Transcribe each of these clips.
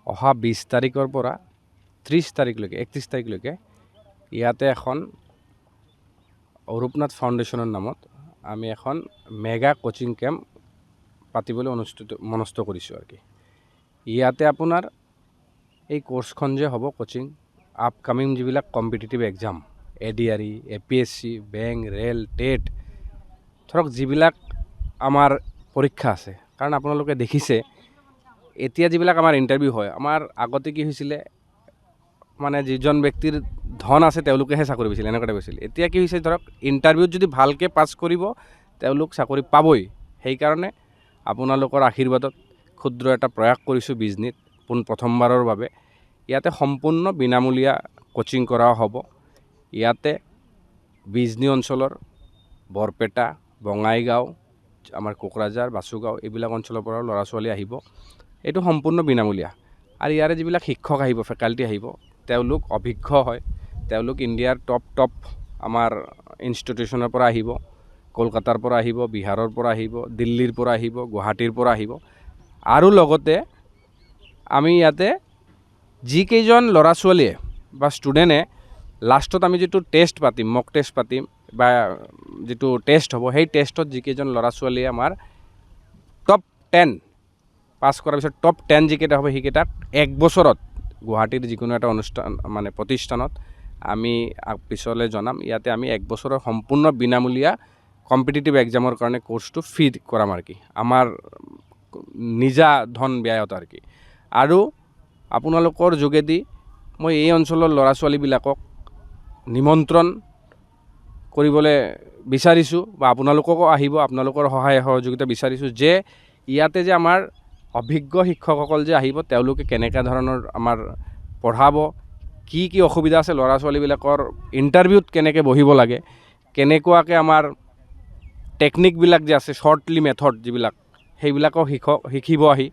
অহা 20 তাৰিখৰ পৰা 30 তাৰিখলৈকে 31 তাৰিখলৈকে ইয়াতে এখন অৰূপনাথ ফাউণ্ডেশ্যনৰ নামত আমি এখন মেগা কোচিং কেম্প পাতিবলৈ মনস্থ কৰিছোঁ আৰু কি ইয়াতে আপোনাৰ এই কোৰ্সখন যে হ'ব কোচিং আপকামিং যিবিলাক competitive exam ADRE APSC bank rail TET ধৰক যিবিলাক আমাৰ পৰীক্ষা আছে কাৰণ আপোনালোকে দেখিছে এতিয়া যিবিলাক আমাৰ ইণ্টাৰভিউ হয় আমাৰ আগতে কি হৈছিলে মানে যিজন ব্যক্তিৰ ধন আছে তেওঁলোকেহে চাকৰি পাইছিল এনেকুৱা কৈছিল এতিয়া কি হৈছে ধৰক ইণ্টাৰভিউত যদি ভালকৈ পাছ কৰিব তেওঁলোক চাকৰি পাবই সেইকাৰণে আপোনালোকৰ আশীৰ্বাদত ক্ষুদ্ৰ এটা প্ৰয়াস কৰিছোঁ বিজনীত প্ৰথমবাৰৰ বাবে ইয়াতে সম্পূৰ্ণ বিনামূলীয়া কোচিং কৰা হ'ব ইয়াতে বিজনী অঞ্চলৰ বৰপেটা বঙাইগাঁও আমাৰ কোকৰাঝাৰ বাসুগাঁও এইবিলাক অঞ্চলৰ পৰা ল'ৰা ছোৱালী আহিব এইটো সম্পূৰ্ণ বিনামূলীয়া আৰু ইয়াৰে যিবিলাক শিক্ষক আহিব ফেকাল্টি আহিব তেওঁলোক অভিজ্ঞ হয় তেওঁলোক ইণ্ডিয়াৰ টপ আমাৰ ইনষ্টিটিউচনৰ পৰা আহিব কলকাতাৰ পৰা আহিব বিহাৰৰ পৰা আহিব দিল্লীৰ পৰা আহিব গুৱাহাটীৰ পৰা আহিব আৰু লগতে আমি ইয়াতে যিকেইজন ল'ৰা ছোৱালীয়ে বা ষ্টুডেণ্টে লাষ্টত আমি যিটো টেষ্ট পাতিম মক টেষ্ট পাতিম বা যিটো টেষ্ট হ'ব সেই টেষ্টত যিকেইজন ল'ৰা ছোৱালীয়ে আমাৰ টপ 10 পাছ কৰাৰ পিছত টপ 10 যিকেইটা হ'ব সেইকেইটাক এক বছৰত গুৱাহাটীৰ যিকোনো এটা অনুষ্ঠান মানে প্ৰতিষ্ঠানত আমি পিছলৈ জনাম ইয়াতে আমি এক বছৰৰ সম্পূৰ্ণ বিনামূলীয়া কম্পিটিটিভ এক্সামৰ কাৰণে কোৰ্সটো ফ্ৰী কৰাম আৰু কি আমাৰ নিজা ধন ব্যয়ত আৰু কি আৰু আপোনালোকৰ যোগেদি মই এই অঞ্চলৰ ল'ৰা ছোৱালীবিলাকক নিমন্ত্ৰণ কৰিবলৈ বিচাৰিছোঁ বা আপোনালোককো আহিব আপোনালোকৰ সহায় সহযোগিতা বিচাৰিছোঁ যে ইয়াতে যে আমাৰ অভিজ্ঞ শিক্ষকসকল যে আহিব তেওঁলোকে কেনেকুৱা ধৰণৰ আমাৰ পঢ়াব কি অসুবিধা আছে ল'ৰা ছোৱালীবিলাকৰ ইণ্টাৰভিউত কেনেকৈ বহিব লাগে কেনেকুৱাকৈ আমাৰ টেকনিকবিলাক যে আছে শ্বৰ্টলি মেথড যিবিলাক সেইবিলাকো শিকিব আহি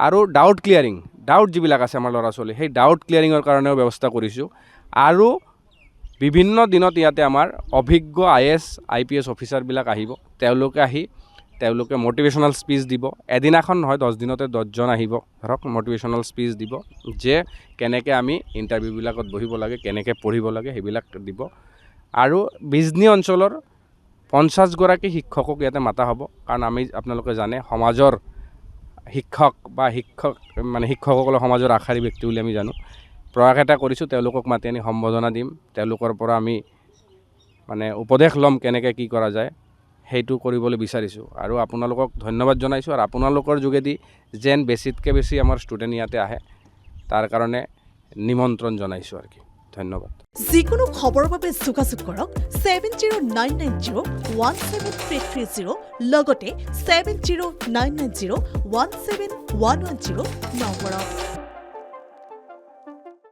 আৰু ডাউট যিবিলাক আছে আমাৰ ল'ৰা ছোৱালী সেই ডাউট ক্লিয়াৰিঙৰ কাৰণেও ব্যৱস্থা কৰিছোঁ আৰু বিভিন্ন দিনত ইয়াতে আমাৰ অভিজ্ঞ IAS IPS অফিচাৰবিলাক আহিব তেওঁলোকে মটিভেশ্যনেল স্পীচ দিব এদিনাখন নহয় 10 দিনতে 10জন আহিব ধৰক মটিভেশ্যনেল স্পীচ দিব যে কেনেকৈ আমি ইণ্টাৰভিউবিলাকত বহিব লাগে কেনেকৈ পঢ়িব লাগে সেইবিলাক দিব আৰু বিজনী অঞ্চলৰ 50গৰাকী শিক্ষকক ইয়াতে মাতা হ'ব কাৰণ আমি আপোনালোকে জানে সমাজৰ শিক্ষকসকলৰ সমাজৰ আশাৰী ব্যক্তি বুলি আমি জানো প্ৰয়াস এটা কৰিছোঁ তেওঁলোকক মাতি আনি সম্বোধনা দিম তেওঁলোকৰ পৰা আমি মানে উপদেশ ল'ম কেনেকৈ কি কৰা যায় সেইটো কৰিবলৈ বিচাৰিছোঁ আৰু আপোনালোকক ধন্যবাদ জনাইছোঁ আৰু আপোনালোকৰ যোগেদি যেন বেছিতকৈ বেছি আমাৰ ষ্টুডেণ্ট ইয়াতে আহে তাৰ কাৰণে নিমন্ত্ৰণ জনাইছোঁ আৰু কি ধন্যবাদ যিকোনো খবৰৰ বাবে যোগাযোগ কৰক 7099017330 লগতে 7099017110 নম্বৰত